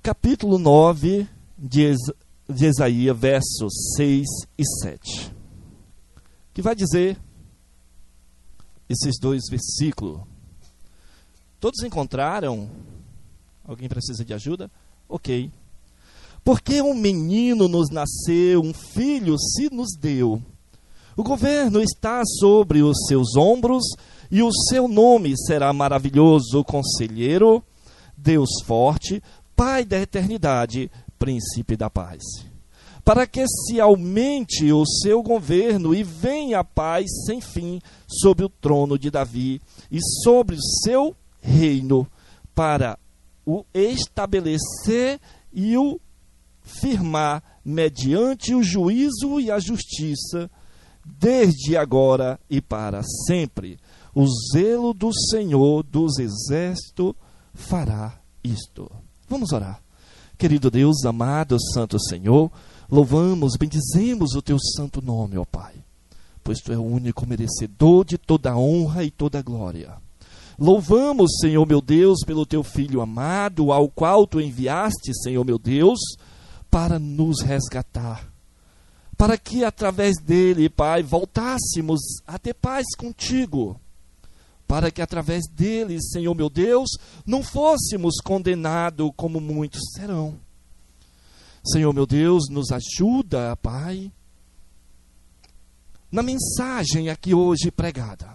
capítulo 9 de Isaías, versos 6 e 7. Que vai dizer esses dois versículos. Todos encontraram? Alguém precisa de ajuda? Ok. Porque um menino nos nasceu, um filho se nos deu. O governo está sobre os seus ombros, e o seu nome será maravilhoso, Conselheiro, Deus forte, Pai da eternidade, Príncipe da paz. Para que se aumente o seu governo e venha a paz sem fim sobre o trono de Davi e sobre o seu reino, para o estabelecer e o firmar mediante o juízo e a justiça, desde agora e para sempre. O zelo do Senhor dos exércitos fará isto. Vamos orar. Querido Deus, amado Santo Senhor, louvamos, bendizemos o teu santo nome, ó Pai, pois tu és o único merecedor de toda honra e toda glória. Louvamos, Senhor meu Deus, pelo teu Filho amado, ao qual tu enviaste, Senhor meu Deus, para nos resgatar, para que através dele, Pai, voltássemos a ter paz contigo, para que através dele, Senhor meu Deus, não fôssemos condenados como muitos serão. Senhor meu Deus, nos ajuda, Pai, na mensagem aqui hoje pregada.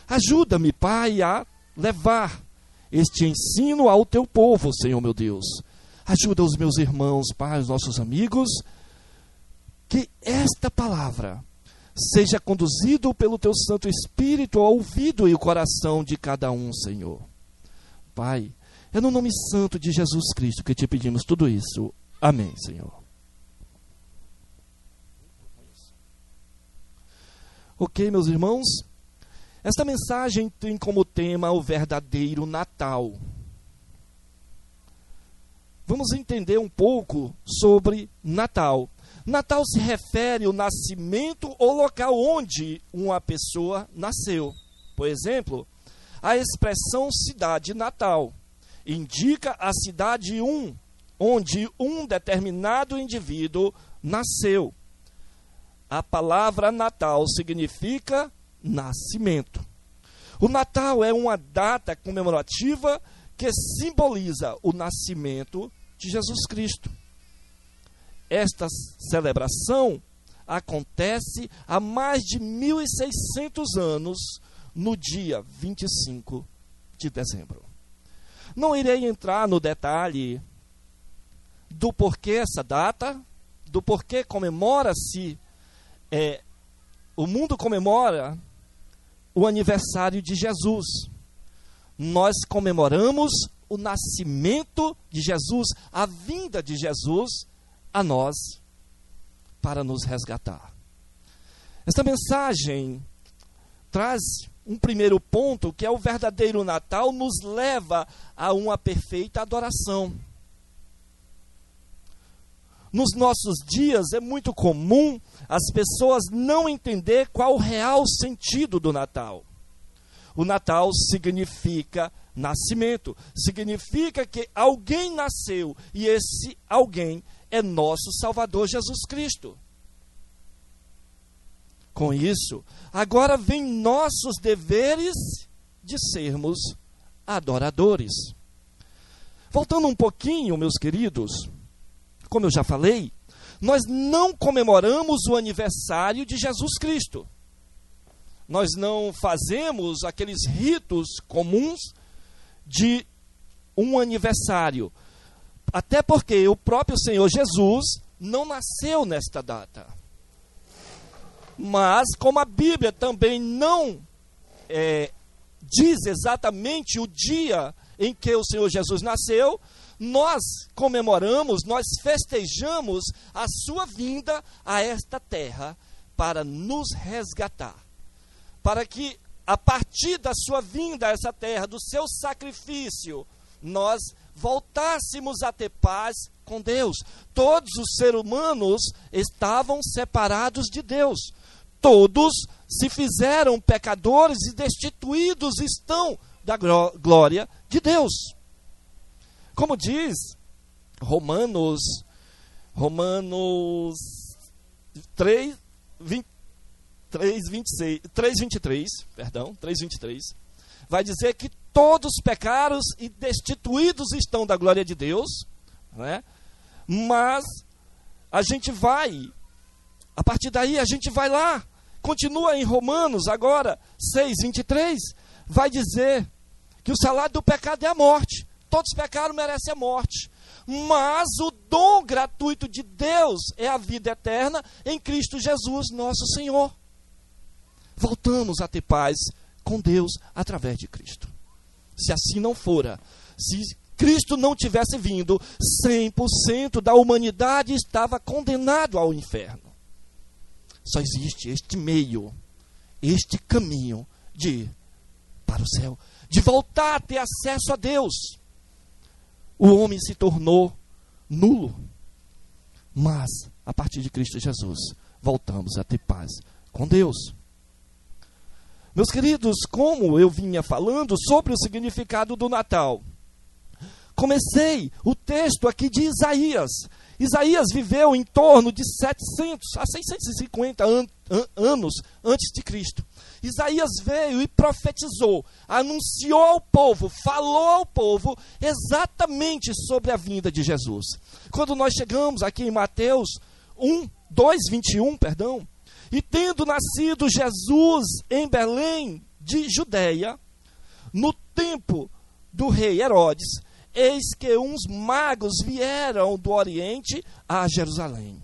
Ajuda-me, Pai, a levar este ensino ao teu povo, Senhor meu Deus. Ajuda os meus irmãos, Pai, os nossos amigos, que esta palavra seja conduzido pelo teu Santo Espírito ao ouvido e o coração de cada um, Senhor. Pai, é no nome santo de Jesus Cristo que te pedimos tudo isso. Amém, Senhor. Ok, meus irmãos, esta mensagem tem como tema o verdadeiro Natal. Vamos entender um pouco sobre Natal. Natal se refere ao nascimento ou local onde uma pessoa nasceu. Por exemplo, a expressão cidade natal indica a cidade onde um determinado indivíduo nasceu. A palavra Natal significa nascimento. O Natal é uma data comemorativa que simboliza o nascimento de Jesus Cristo. Esta celebração acontece há mais de 1.600 anos, no dia 25 de dezembro. Não irei entrar no detalhe do porquê essa data, do porquê comemora-se, o mundo comemora o aniversário de Jesus. Nós comemoramos o nascimento de Jesus, a vinda de Jesus a nós para nos resgatar. Esta mensagem traz um primeiro ponto, que é o verdadeiro Natal, nos leva a uma perfeita adoração. Nos nossos dias é muito comum as pessoas não entender qual o real sentido do Natal. O Natal significa nascimento, significa que alguém nasceu e esse alguém é nosso Salvador Jesus Cristo. Com isso, agora vem nossos deveres de sermos adoradores. Voltando um pouquinho, meus queridos, como eu já falei, nós não comemoramos o aniversário de Jesus Cristo. Nós não fazemos aqueles ritos comuns de um aniversário. Até porque o próprio Senhor Jesus não nasceu nesta data. Mas, como a Bíblia também não diz exatamente o dia em que o Senhor Jesus nasceu, nós comemoramos, nós festejamos a sua vinda a esta terra para nos resgatar. Para que, a partir da sua vinda a essa terra, do seu sacrifício, nós voltássemos a ter paz com Deus. Todos os seres humanos estavam separados de Deus. Todos se fizeram pecadores e destituídos estão da glória de Deus. Como diz Romanos 3, 23, vai dizer que todos pecaram e destituídos estão da glória de Deus, né? Mas a gente vai, a partir daí a gente vai lá, continua em Romanos agora, 6:23, vai dizer que o salário do pecado é a morte. Todos pecaram, merecem a morte. Mas o dom gratuito de Deus é a vida eterna em Cristo Jesus, nosso Senhor. Voltamos a ter paz com Deus através de Cristo. Se assim não fora, se Cristo não tivesse vindo, 100% da humanidade estava condenado ao inferno. Só existe este meio, este caminho de ir para o céu, de voltar a ter acesso a Deus. O homem se tornou nulo, mas a partir de Cristo Jesus, voltamos a ter paz com Deus. Meus queridos, como eu vinha falando sobre o significado do Natal, comecei o texto aqui de Isaías. Isaías viveu em torno de 700 a 650 anos antes de Cristo. Isaías veio e profetizou, anunciou ao povo, falou ao povo exatamente sobre a vinda de Jesus. Quando nós chegamos aqui em Mateus 21, e tendo nascido Jesus em Belém de Judeia, no tempo do rei Herodes, eis que uns magos vieram do Oriente a Jerusalém,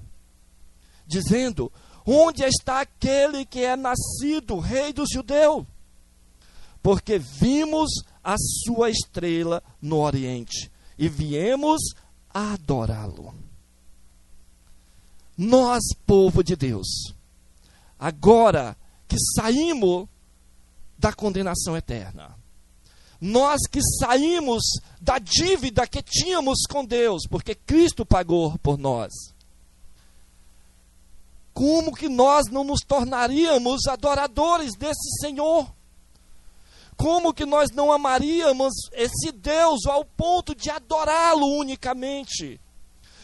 dizendo: onde está aquele que é nascido rei dos judeus? Porque vimos a sua estrela no Oriente e viemos a adorá-lo. Nós, povo de Deus, agora que saímos da condenação eterna, nós que saímos da dívida que tínhamos com Deus, porque Cristo pagou por nós, como que nós não nos tornaríamos adoradores desse Senhor? Como que nós não amaríamos esse Deus ao ponto de adorá-lo unicamente,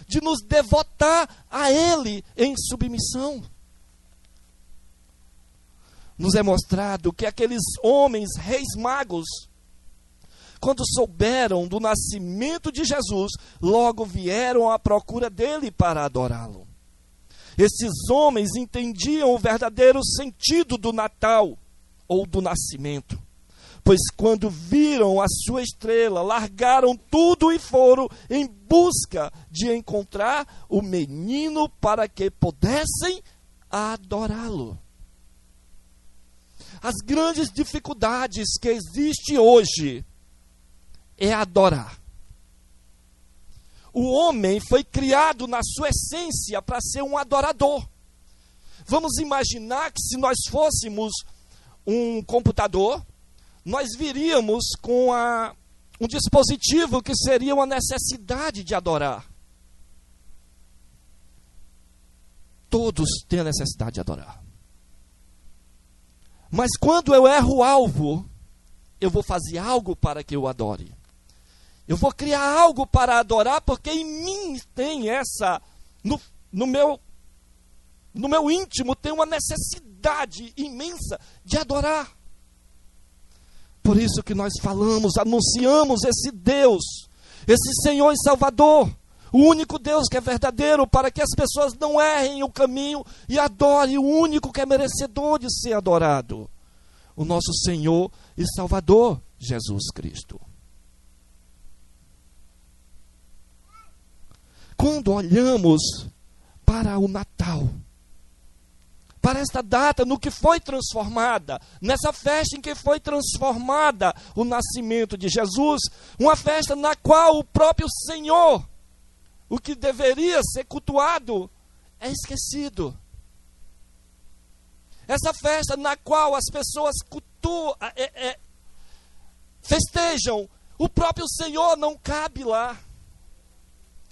de nos devotar a Ele em submissão? Nos é mostrado que aqueles homens, reis magos, quando souberam do nascimento de Jesus, logo vieram à procura dele para adorá-lo. Esses homens entendiam o verdadeiro sentido do Natal, ou do nascimento, pois quando viram a sua estrela, largaram tudo e foram em busca de encontrar o menino para que pudessem adorá-lo. As grandes dificuldades que existem hoje é adorar. O homem foi criado na sua essência para ser um adorador. Vamos imaginar que se nós fôssemos um computador, nós viríamos com um dispositivo que seria uma necessidade de adorar. Todos têm a necessidade de adorar. Mas quando eu erro o alvo, eu vou fazer algo para que eu adore. Eu vou criar algo para adorar, porque em mim tem essa, no meu íntimo tem uma necessidade imensa de adorar. Por isso que nós falamos, anunciamos esse Deus, esse Senhor e Salvador, o único Deus que é verdadeiro, para que as pessoas não errem o caminho e adorem o único que é merecedor de ser adorado, o nosso Senhor e Salvador, Jesus Cristo. Quando olhamos para o Natal, para esta data no que foi transformada, nessa festa em que foi transformada o nascimento de Jesus, uma festa na qual o próprio Senhor, o que deveria ser cultuado, é esquecido. Essa festa na qual as pessoas festejam, o próprio Senhor não cabe lá.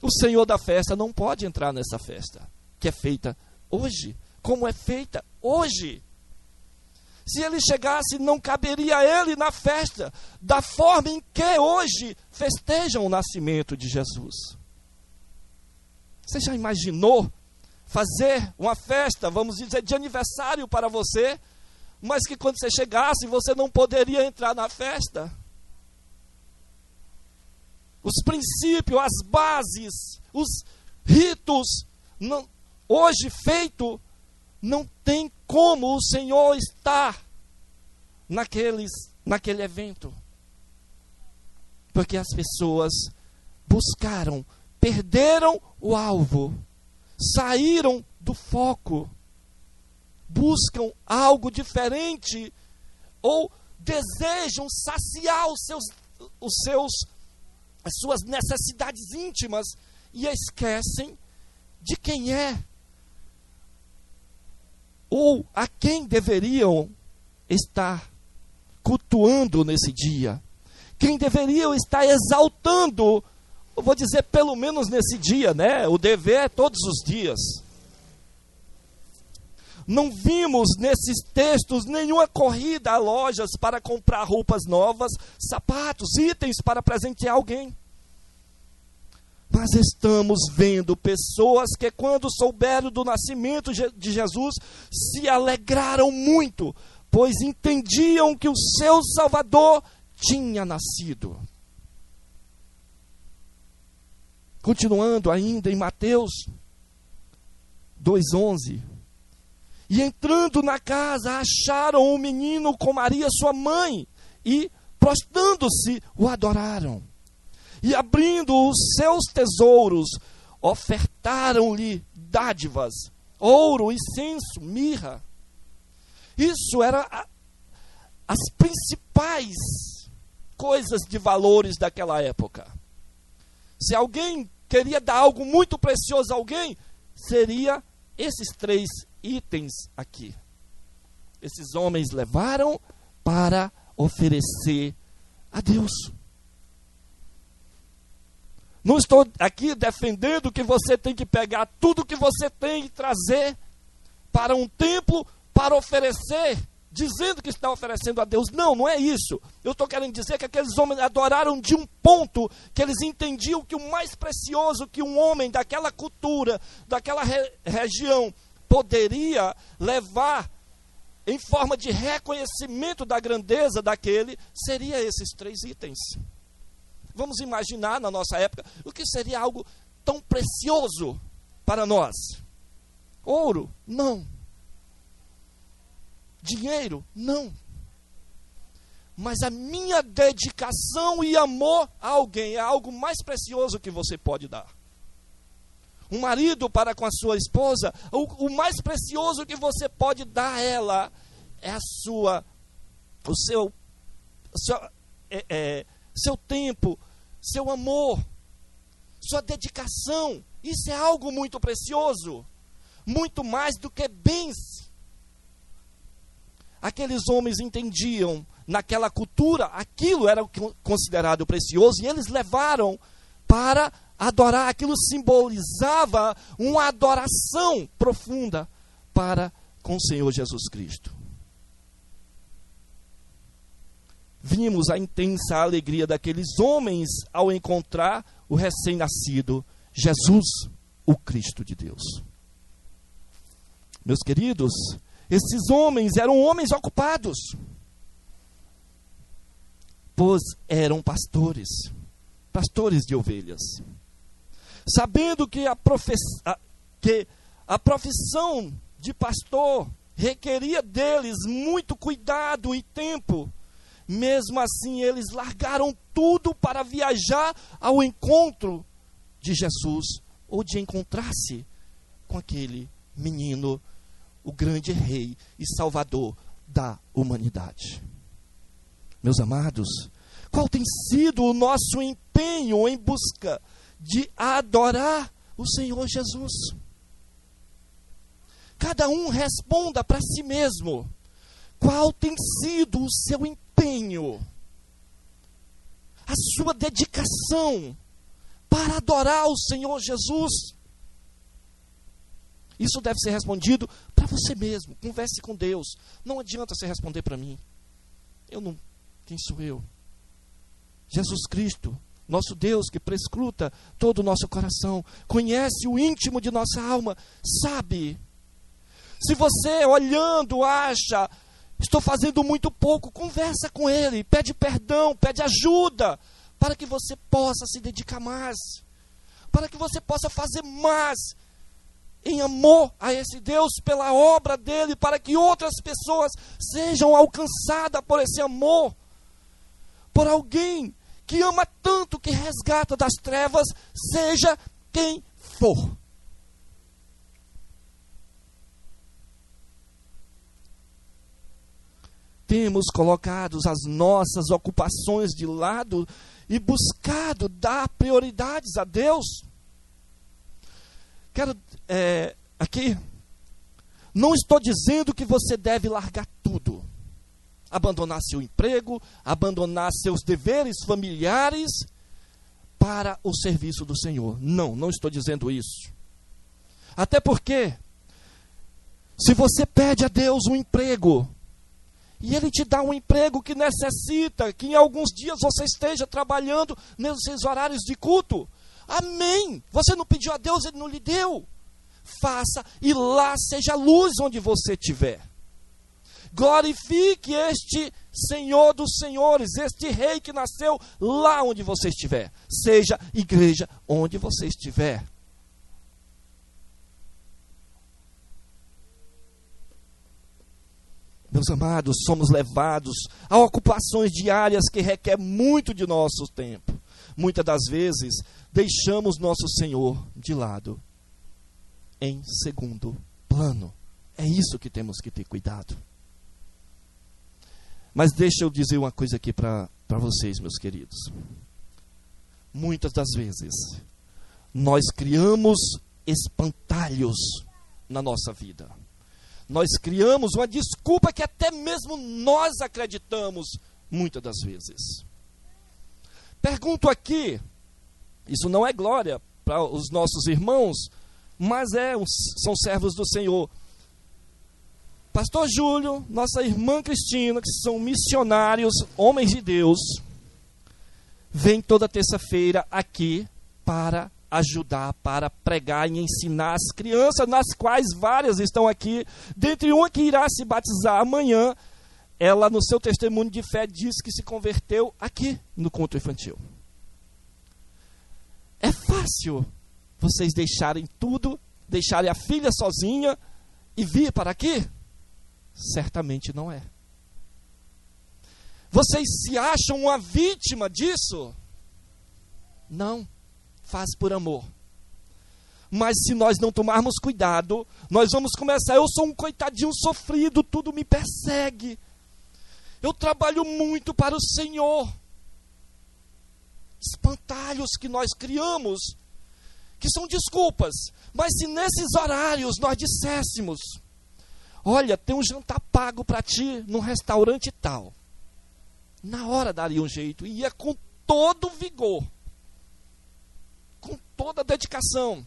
O Senhor da festa não pode entrar nessa festa, que é feita hoje, como é feita hoje. Se ele chegasse, não caberia a ele na festa, da forma em que hoje festejam o nascimento de Jesus. Você já imaginou fazer uma festa, vamos dizer, de aniversário para você, mas que quando você chegasse, você não poderia entrar na festa? Os princípios, as bases, os ritos, hoje feito, não tem como o Senhor estar naquele evento. Porque as pessoas buscaram, perderam o alvo, saíram do foco, buscam algo diferente, ou desejam saciar as suas necessidades íntimas e esquecem de quem é, ou a quem deveriam estar cultuando nesse dia, quem deveriam estar exaltando. Eu vou dizer pelo menos nesse dia, né? O dever é todos os dias. Não vimos nesses textos nenhuma corrida a lojas para comprar roupas novas, sapatos, itens para presentear alguém. Mas estamos vendo pessoas que, quando souberam do nascimento de Jesus, se alegraram muito, pois entendiam que o seu Salvador tinha nascido. Continuando ainda em Mateus 2,11. E entrando na casa, acharam o menino com Maria, sua mãe, e, prostrando-se, o adoraram. E abrindo os seus tesouros, ofertaram-lhe dádivas, ouro, incenso, mirra. Isso era as principais coisas de valores daquela época. Se alguém queria dar algo muito precioso a alguém, seria esses 3 itens aqui. Esses homens levaram para oferecer a Deus. Não estou aqui defendendo que você tem que pegar tudo que você tem e trazer para um templo para oferecer, dizendo que está oferecendo a Deus. Não, não é isso. Eu estou querendo dizer que aqueles homens adoraram de um ponto que eles entendiam que o mais precioso que um homem daquela cultura, daquela região, poderia levar em forma de reconhecimento da grandeza daquele, seria esses 3 itens. Vamos imaginar na nossa época o que seria algo tão precioso para nós. Ouro? Não. Dinheiro? Não. Mas a minha dedicação e amor a alguém é algo mais precioso que você pode dar. Um marido para com a sua esposa, o mais precioso que você pode dar a ela é seu tempo, seu amor, sua dedicação. Isso é algo muito precioso, muito mais do que bens. Aqueles homens entendiam, naquela cultura, aquilo era considerado precioso, e eles levaram para adorar. Aquilo simbolizava uma adoração profunda para com o Senhor Jesus Cristo. Vimos a intensa alegria daqueles homens ao encontrar o recém-nascido Jesus, o Cristo de Deus. Meus queridos, esses homens eram homens ocupados, pois eram pastores de ovelhas. Sabendo que a profissão de pastor requeria deles muito cuidado e tempo, mesmo assim eles largaram tudo para viajar ao encontro de Jesus, ou de encontrar-se com aquele menino, o grande rei e salvador da humanidade. Meus amados, qual tem sido o nosso empenho em busca de adorar o Senhor Jesus? Cada um responda para si mesmo. Qual tem sido o seu empenho, a sua dedicação para adorar o Senhor Jesus? Isso deve ser respondido para você mesmo. Converse com Deus. Não adianta você responder para mim. Quem sou eu? Jesus Cristo Nosso Deus que prescruta todo o nosso coração, conhece o íntimo de nossa alma, sabe. Se você olhando acha, estou fazendo muito pouco, conversa com Ele, pede perdão, pede ajuda, para que você possa se dedicar mais, para que você possa fazer mais, em amor a esse Deus, pela obra dEle, para que outras pessoas sejam alcançadas por esse amor, por alguém que ama tanto, que resgata das trevas, seja quem for. Temos colocado as nossas ocupações de lado e buscado dar prioridades a Deus. Quero aqui, não estou dizendo que você deve largar tudo, abandonar seu emprego, abandonar seus deveres familiares para o serviço do Senhor. Não estou dizendo isso. Até porque, se você pede a Deus um emprego, e Ele te dá um emprego que necessita, que em alguns dias você esteja trabalhando nesses horários de culto, amém. Você não pediu a Deus, Ele não lhe deu. Faça e lá seja a luz onde você estiver. Glorifique este Senhor dos Senhores, este Rei que nasceu lá onde você estiver. Seja igreja onde você estiver. Meus amados, somos levados a ocupações diárias que requer muito de nosso tempo. Muitas das vezes, deixamos nosso Senhor de lado, em segundo plano. É isso que temos que ter cuidado. Mas deixa eu dizer uma coisa aqui para vocês, meus queridos. Muitas das vezes, nós criamos espantalhos na nossa vida. Nós criamos uma desculpa que até mesmo nós acreditamos, muitas das vezes. Pergunto aqui, isso não é glória para os nossos irmãos, mas são servos do Senhor. Pastor Júlio, nossa irmã Cristina, que são missionários, homens de Deus, vem toda terça-feira aqui para ajudar, para pregar e ensinar as crianças, nas quais várias estão aqui, dentre uma que irá se batizar amanhã. Ela, no seu testemunho de fé, diz que se converteu aqui no culto infantil. É fácil vocês deixarem tudo, deixarem a filha sozinha e vir para aqui? Certamente não é. Vocês se acham uma vítima disso? Não. Faz por amor. Mas se nós não tomarmos cuidado, nós vamos começar. Eu sou um coitadinho sofrido, tudo me persegue. Eu trabalho muito para o Senhor. Espantalhos que nós criamos, que são desculpas. Mas se nesses horários nós disséssemos: olha, tem um jantar pago para ti num restaurante tal, na hora daria um jeito, e ia com todo vigor, com toda a dedicação.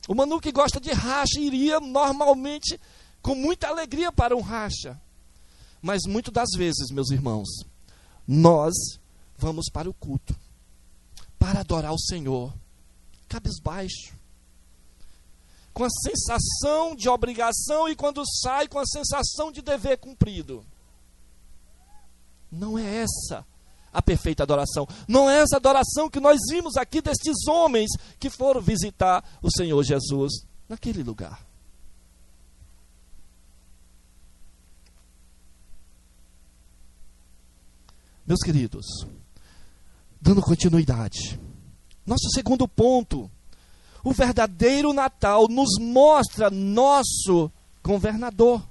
O Manu, que gosta de racha, iria normalmente com muita alegria para um racha. Mas muitas das vezes, meus irmãos, nós vamos para o culto, para adorar o Senhor, cabisbaixo, com a sensação de obrigação, e quando sai, com a sensação de dever cumprido. Não é essa a perfeita adoração. Não é essa adoração que nós vimos aqui destes homens que foram visitar o Senhor Jesus naquele lugar. Meus queridos, dando continuidade, nosso segundo ponto: o verdadeiro Natal nos mostra nosso governador.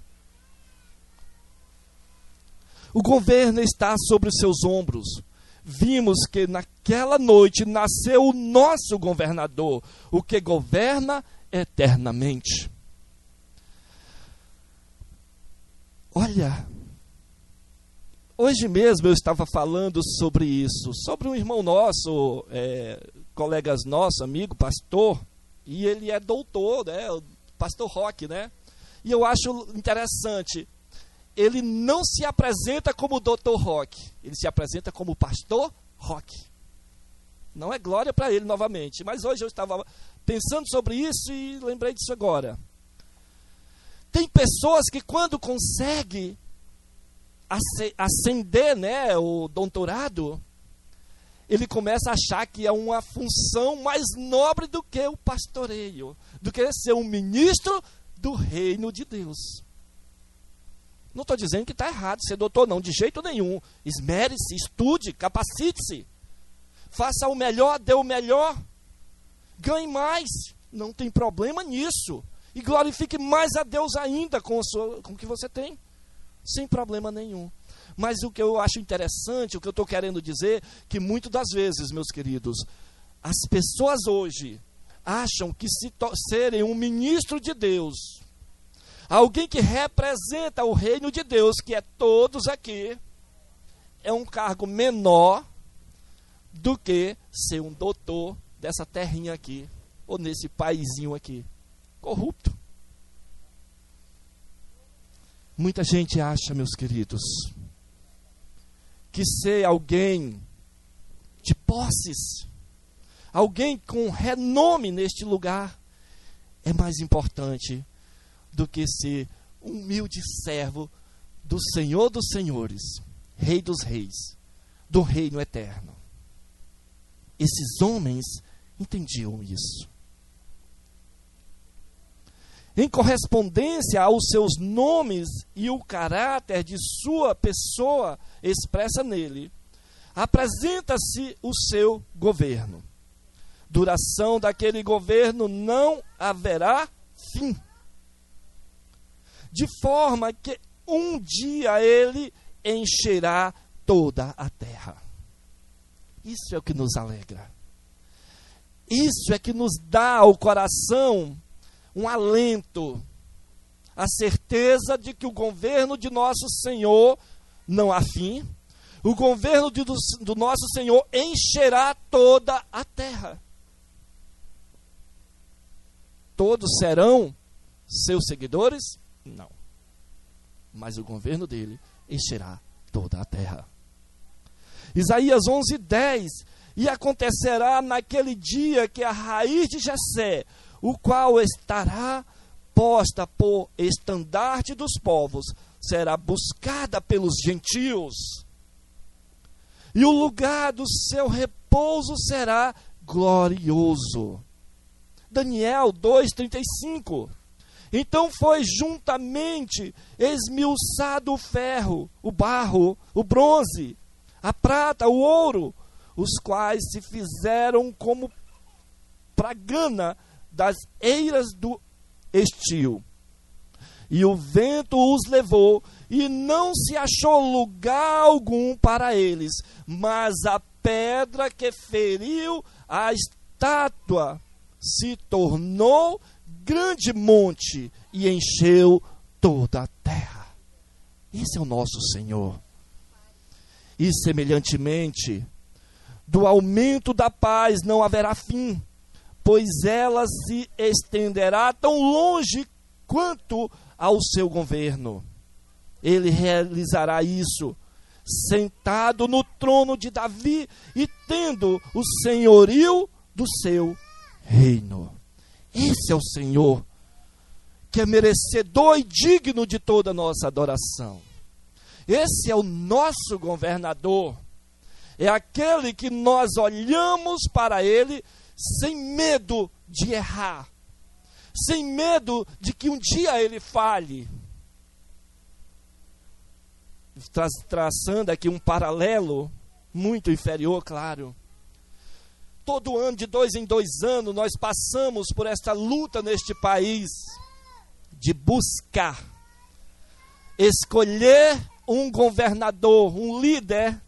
O governo está sobre os seus ombros. Vimos que naquela noite nasceu o nosso governador, o que governa eternamente. Olha, hoje mesmo eu estava falando sobre isso, sobre um irmão nosso, colegas nossos, amigo, pastor, e ele é doutor, né, o pastor Roque, né? E eu acho interessante, ele não se apresenta como Dr. Roque, ele se apresenta como Pastor Roque. Não é glória para ele novamente. Mas hoje eu estava pensando sobre isso e lembrei disso agora. Tem pessoas que quando conseguem ascender, né, o doutorado, ele começa a achar que é uma função mais nobre do que o pastoreio, do que ser um ministro do reino de Deus. Não estou dizendo que está errado ser doutor, não, de jeito nenhum. Esmere-se, estude, capacite-se. Faça o melhor, dê o melhor. Ganhe mais. Não tem problema nisso. E glorifique mais a Deus ainda com o que você tem. Sem problema nenhum. Mas o que eu acho interessante, o que eu estou querendo dizer, que muitas das vezes, meus queridos, as pessoas hoje acham que serem um ministro de Deus, alguém que representa o reino de Deus, que é todos aqui, é um cargo menor do que ser um doutor dessa terrinha aqui, ou nesse paizinho aqui, corrupto. Muita gente acha, meus queridos, que ser alguém de posses, alguém com renome neste lugar, é mais importante do que ser um humilde servo do Senhor dos Senhores, Rei dos Reis, do reino eterno. Esses homens entendiam isso. Em correspondência aos seus nomes e o caráter de sua pessoa expressa nele, apresenta-se o seu governo. Duração daquele governo não haverá fim. De forma que um dia ele encherá toda a terra. Isso é o que nos alegra. Isso é que nos dá ao coração um alento, a certeza de que o governo de nosso Senhor não há fim. O governo do nosso Senhor encherá toda a terra. Todos serão seus seguidores? Não. Mas o governo dele encherá toda a terra. Isaías 11:10. E acontecerá naquele dia que a raiz de Jessé, o qual estará posta por estandarte dos povos, será buscada pelos gentios. E o lugar do seu repouso será glorioso. Daniel 2:35. Então foi juntamente esmiuçado o ferro, o barro, o bronze, a prata, o ouro, os quais se fizeram como pragana das eiras do estio. E o vento os levou, e não se achou lugar algum para eles, mas a pedra que feriu a estátua se tornou grande monte e encheu toda a terra. Esse é o nosso Senhor. E semelhantemente, do aumento da paz não haverá fim, pois ela se estenderá tão longe quanto ao seu governo. Ele realizará isso, sentado no trono de Davi e tendo o senhorio do seu reino. Esse é o Senhor, que é merecedor e digno de toda a nossa adoração. Esse é o nosso governador. É aquele que nós olhamos para ele sem medo de errar, sem medo de que um dia ele falhe. Traçando aqui um paralelo muito inferior, claro. Todo ano, de 2 em 2 anos, nós passamos por esta luta neste país de buscar, escolher um governador, um líder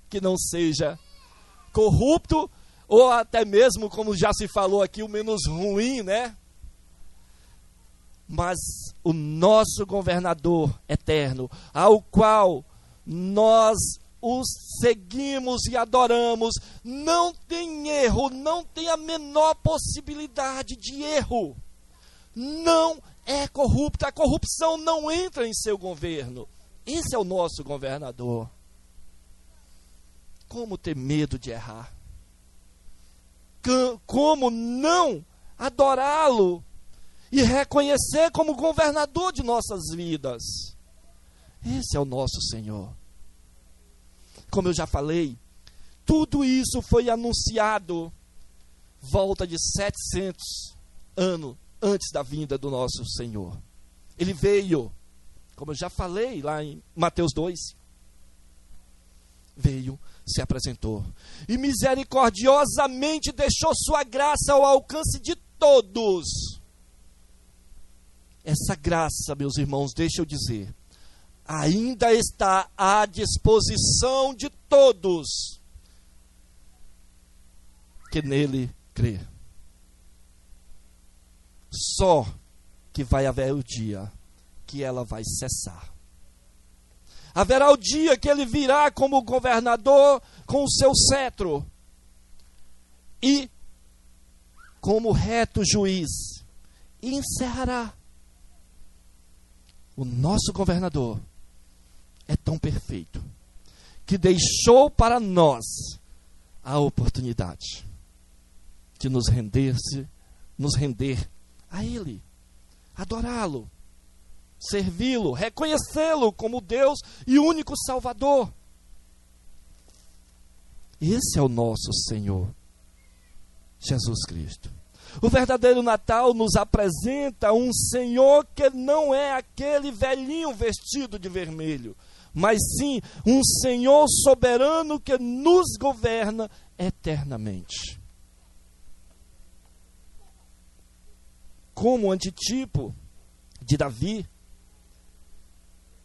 que não seja corrupto, ou até mesmo, como já se falou aqui, o menos ruim, né? Mas o nosso governador eterno, ao qual nós os seguimos e adoramos, não tem erro, não tem a menor possibilidade de erro. Não é corrupto, a corrupção não entra em seu governo. Esse é o nosso governador. Como ter medo de errar? como não adorá-lo e reconhecer como governador de nossas vidas. Esse é o nosso Senhor. Como eu já falei, tudo isso foi anunciado volta de 700 anos antes da vinda do nosso Senhor. Ele veio, como eu já falei lá em Mateus 2, veio, se apresentou e misericordiosamente deixou sua graça ao alcance de todos. Essa graça, meus irmãos, deixa eu dizer, ainda está à disposição de todos que nele crê. Só que vai haver o dia que ela vai cessar. Haverá o dia que ele virá como governador com o seu cetro e como reto juiz e encerrará. O nosso governador é tão perfeito que deixou para nós a oportunidade de nos render a Ele, adorá-lo, servi-lo, reconhecê-lo como Deus e único Salvador. Esse é o nosso Senhor, Jesus Cristo. O verdadeiro Natal nos apresenta um Senhor que não é aquele velhinho vestido de vermelho, mas sim um Senhor soberano que nos governa eternamente. Como antitipo de Davi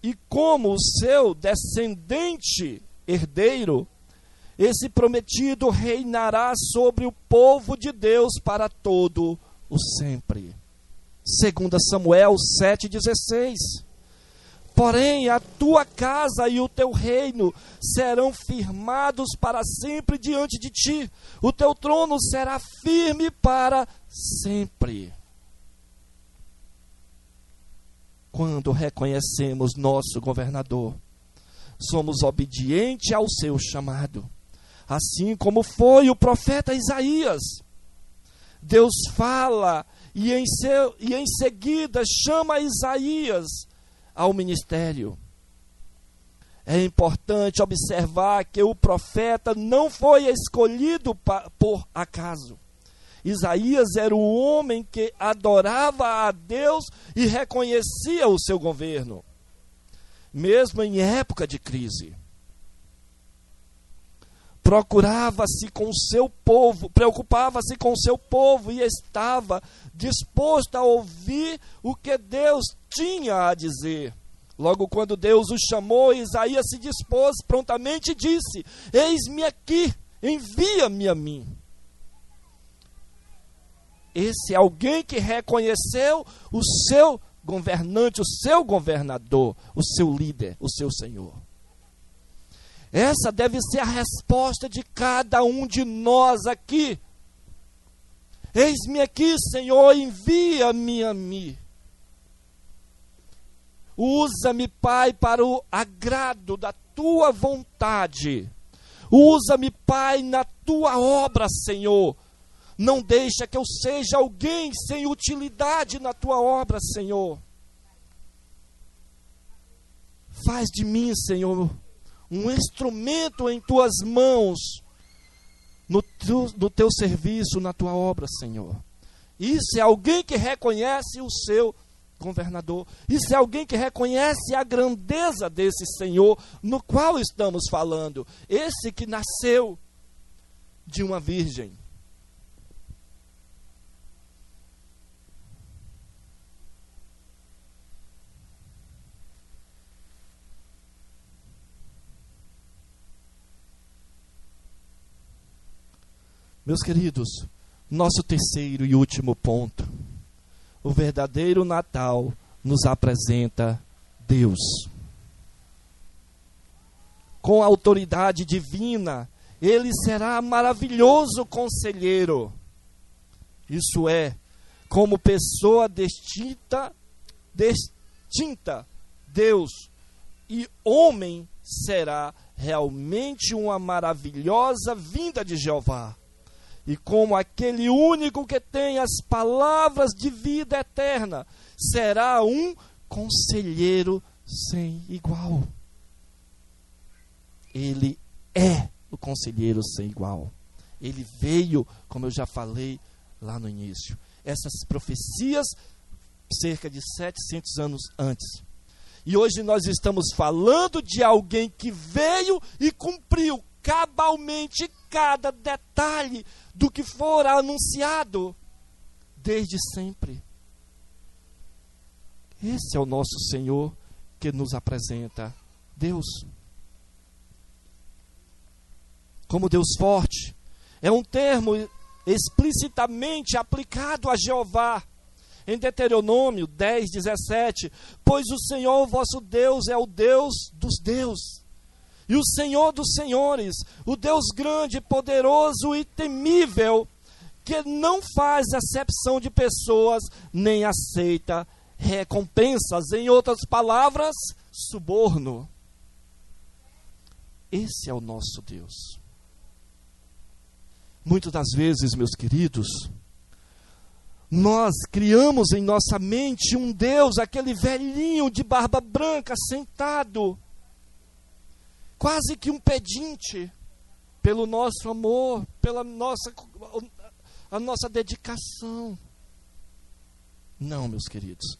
e como o seu descendente herdeiro, esse prometido reinará sobre o povo de Deus para todo o sempre. 2 Samuel 7,16. Porém, a tua casa e o teu reino serão firmados para sempre diante de ti. O teu trono será firme para sempre. Quando reconhecemos nosso governador, somos obedientes ao seu chamado. Assim como foi o profeta Isaías. Deus fala e em seguida chama Isaías ao ministério. É importante observar que o profeta não foi escolhido por acaso. Isaías era um homem que adorava a Deus e reconhecia o seu governo, mesmo em época de crise. Preocupava-se com o seu povo e estava disposto a ouvir o que Deus tinha a dizer. Logo, quando Deus o chamou, Isaías se dispôs prontamente e disse: eis-me aqui, envia-me a mim. Esse é alguém que reconheceu o seu governante, o seu governador, o seu líder, o seu Senhor. Essa deve ser a resposta de cada um de nós aqui. Eis-me aqui, Senhor, envia-me a mim. Usa-me, Pai, para o agrado da tua vontade. Usa-me, Pai, na tua obra, Senhor. Não deixa que eu seja alguém sem utilidade na tua obra, Senhor. Faz de mim, Senhor, um instrumento em tuas mãos, no teu serviço, na tua obra, Senhor. Isso é alguém que reconhece o seu governador. Isso é alguém que reconhece a grandeza desse Senhor no qual estamos falando. Esse que nasceu de uma virgem. Meus queridos, nosso terceiro e último ponto. O verdadeiro Natal nos apresenta Deus. Com a autoridade divina, Ele será maravilhoso conselheiro. Isso é, como pessoa distinta, Deus e homem será realmente uma maravilhosa vinda de Jeová, e como aquele único que tem as palavras de vida eterna, será um conselheiro sem igual. Ele é o conselheiro sem igual. Ele veio, como eu já falei lá no início. Essas profecias, cerca de 700 anos antes. E hoje nós estamos falando de alguém que veio e cumpriu cabalmente cada detalhe do que fora anunciado desde sempre. Esse é o nosso Senhor que nos apresenta Deus. Como Deus forte, é um termo explicitamente aplicado a Jeová. Em Deuteronômio 10, 17, pois o Senhor vosso Deus é o Deus dos deuses, e o Senhor dos senhores, o Deus grande, poderoso e temível, que não faz acepção de pessoas, nem aceita recompensas, em outras palavras, suborno. Esse é o nosso Deus. Muitas das vezes, meus queridos, nós criamos em nossa mente um Deus, aquele velhinho de barba branca, sentado, quase que um pedinte, pelo nosso amor, pela a nossa dedicação. Não, meus queridos,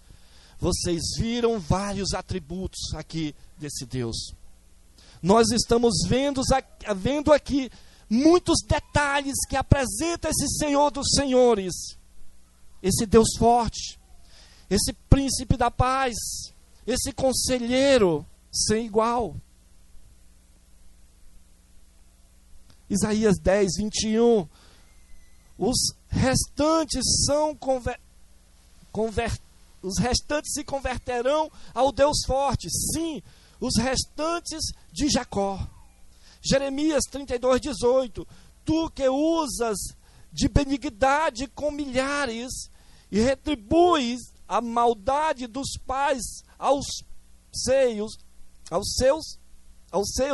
vocês viram vários atributos aqui desse Deus. Nós estamos vendo aqui muitos detalhes que apresenta esse Senhor dos senhores, esse Deus forte, esse príncipe da paz, esse conselheiro sem igual. Isaías 10, 21, os restantes os restantes se converterão ao Deus forte, sim, os restantes de Jacó. Jeremias 32, 18, tu que usas de benignidade com milhares e retribuis a maldade dos pais ao seio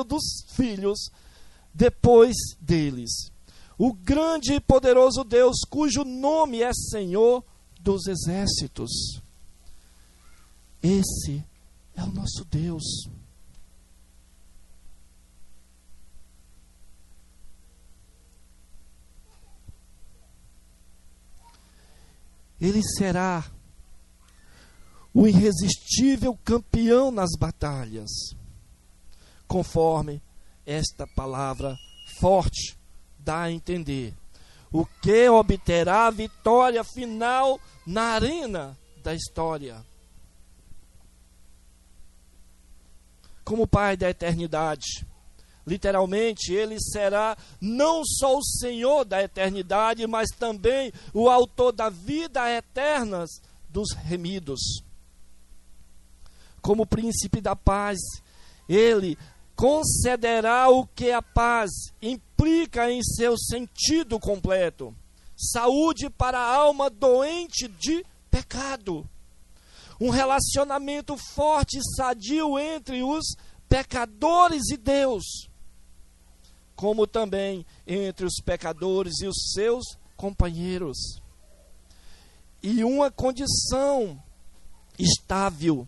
dos filhos depois deles. O grande e poderoso Deus, cujo nome é Senhor dos exércitos. Esse é o nosso Deus. Ele será o irresistível campeão nas batalhas, conforme esta palavra forte dá a entender. O que obterá a vitória final na arena da história. Como Pai da eternidade, literalmente, ele será não só o Senhor da eternidade, mas também o autor da vida eterna dos remidos. Como príncipe da paz, ele concederá o que a paz implica em seu sentido completo. Saúde para a alma doente de pecado. Um relacionamento forte e sadio entre os pecadores e Deus, como também entre os pecadores e os seus companheiros. E uma condição estável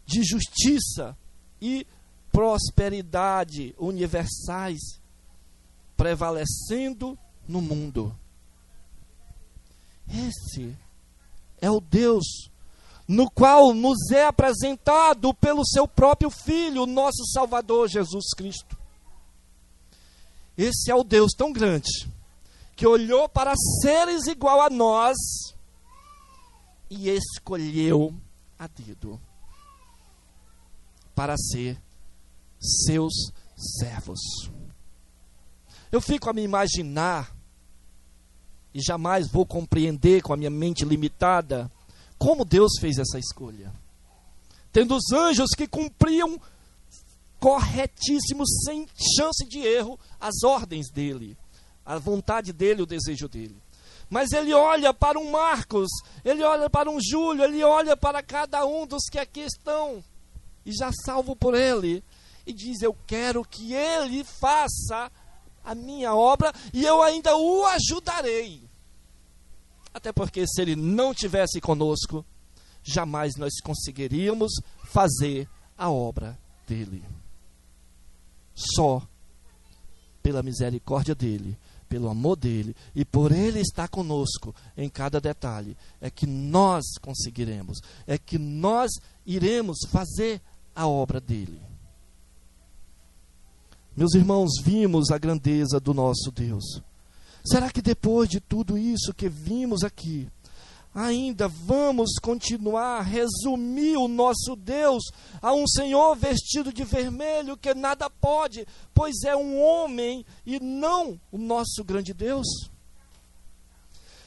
de justiça e prosperidade universais prevalecendo no mundo. Esse é o Deus no qual nos é apresentado pelo seu próprio Filho, nosso Salvador Jesus Cristo. Esse é o Deus tão grande, que olhou para seres igual a nós e escolheu a dedo para ser seus servos. Eu fico a me imaginar, e jamais vou compreender com a minha mente limitada, como Deus fez essa escolha. Tendo os anjos que cumpriam corretíssimos, sem chance de erro, as ordens dele, a vontade dele, o desejo dele. Mas ele olha para um Marcos, ele olha para um Júlio, ele olha para cada um dos que aqui estão, e já salvo por ele, e diz: eu quero que ele faça a minha obra e eu ainda o ajudarei. Até porque se ele não estivesse conosco, jamais nós conseguiríamos fazer a obra dele. Só pela misericórdia dele, pelo amor dele e por ele estar conosco em cada detalhe, é que nós conseguiremos, é que nós iremos fazer a obra dele. Meus irmãos, vimos a grandeza do nosso Deus. Será que depois de tudo isso que vimos aqui, ainda vamos continuar a resumir o nosso Deus a um Senhor vestido de vermelho que nada pode, pois é um homem e não o nosso grande Deus?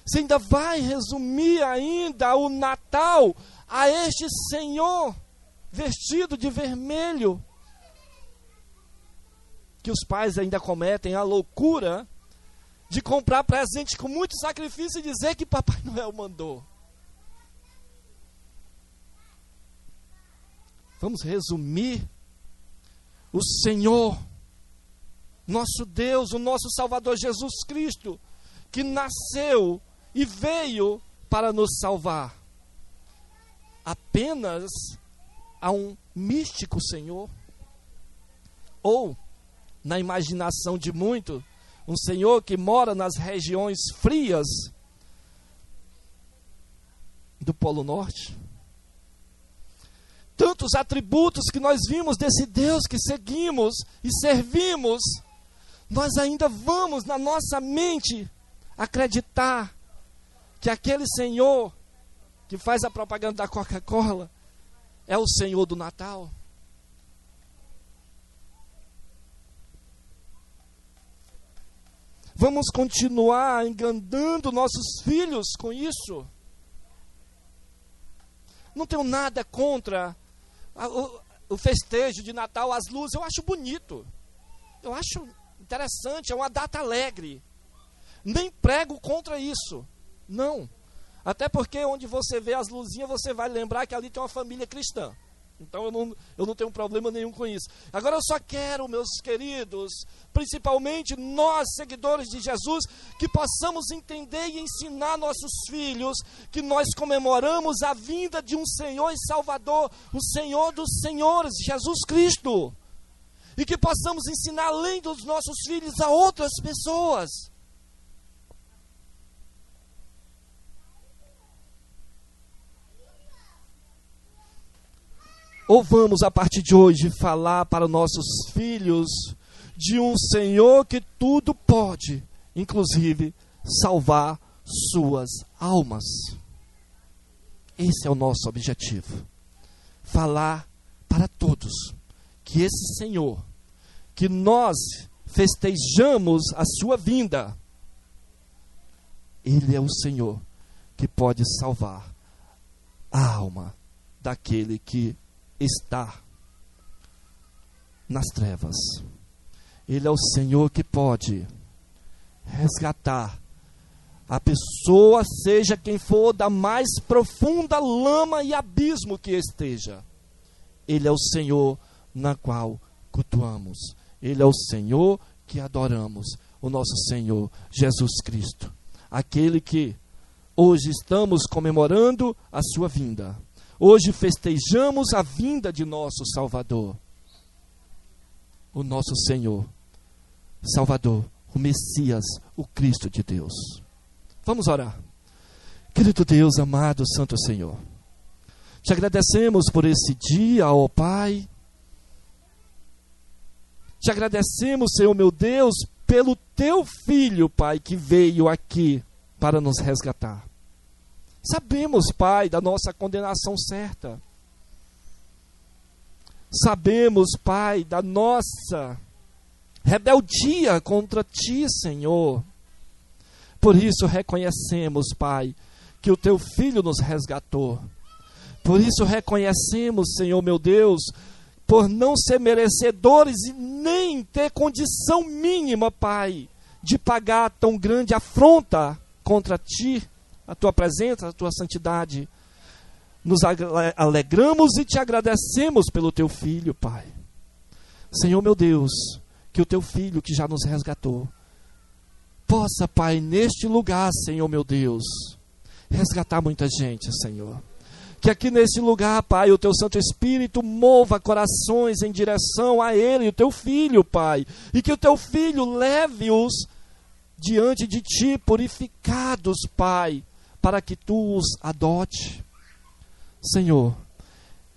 Você ainda vai resumir ainda o Natal a este Senhor vestido de vermelho? Que os pais ainda cometem a loucura de comprar presente com muito sacrifício e dizer que Papai Noel mandou. Vamos resumir o Senhor, nosso Deus, o nosso Salvador Jesus Cristo, que nasceu e veio para nos salvar, apenas a um místico Senhor? Ou, na imaginação de muitos, um Senhor que mora nas regiões frias do Polo Norte? Tantos atributos que nós vimos desse Deus que seguimos e servimos, nós ainda vamos na nossa mente acreditar que aquele Senhor que faz a propaganda da Coca-Cola é o Senhor do Natal? Vamos continuar enganando nossos filhos com isso? Não tenho nada contra o festejo de Natal, as luzes, eu acho bonito. Eu acho interessante, é uma data alegre. Nem prego contra isso. Não. Até porque onde você vê as luzinhas, você vai lembrar que ali tem uma família cristã. Então eu não tenho problema nenhum com isso. Agora eu só quero, meus queridos, principalmente nós, seguidores de Jesus, que possamos entender e ensinar nossos filhos que nós comemoramos a vinda de um Senhor e Salvador, o Senhor dos Senhores, Jesus Cristo. E que possamos ensinar além dos nossos filhos a outras pessoas. Ou vamos, a partir de hoje, falar para nossos filhos de um Senhor que tudo pode, inclusive salvar suas almas? Esse é o nosso objetivo. Falar para todos que esse Senhor, que nós festejamos a sua vinda, Ele é o Senhor que pode salvar a alma daquele que está nas trevas. Ele é o Senhor que pode resgatar a pessoa, seja quem for, da mais profunda lama e abismo que esteja. Ele é o Senhor na qual cultuamos. Ele é o Senhor que adoramos, o nosso Senhor Jesus Cristo, aquele que hoje estamos comemorando a sua vinda. Hoje festejamos a vinda de nosso Salvador, o nosso Senhor, Salvador, o Messias, o Cristo de Deus. Vamos orar. Querido Deus, amado Santo Senhor, te agradecemos por esse dia, ó Pai. Te agradecemos, Senhor meu Deus, pelo teu Filho, Pai, que veio aqui para nos resgatar. Sabemos, Pai, da nossa condenação certa. Sabemos, Pai, da nossa rebeldia contra Ti, Senhor. Por isso reconhecemos, Pai, que o Teu Filho nos resgatou. Por isso reconhecemos, Senhor meu Deus, por não ser merecedores e nem ter condição mínima, Pai, de pagar tão grande afronta contra Ti, a Tua presença, a Tua santidade. Nos alegramos e Te agradecemos pelo Teu Filho, Pai. Senhor meu Deus, que o teu Filho que já nos resgatou possa, Pai, neste lugar, Senhor meu Deus, resgatar muita gente, Senhor. Que aqui nesse lugar, Pai, o teu Santo Espírito mova corações em direção a Ele, o teu Filho, Pai. E que o teu Filho leve-os diante de Ti, purificados, Pai, para que Tu os adote. Senhor,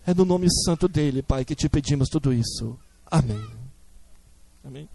é no nome santo dEle, Pai, que Te pedimos tudo isso. Amém. Amém.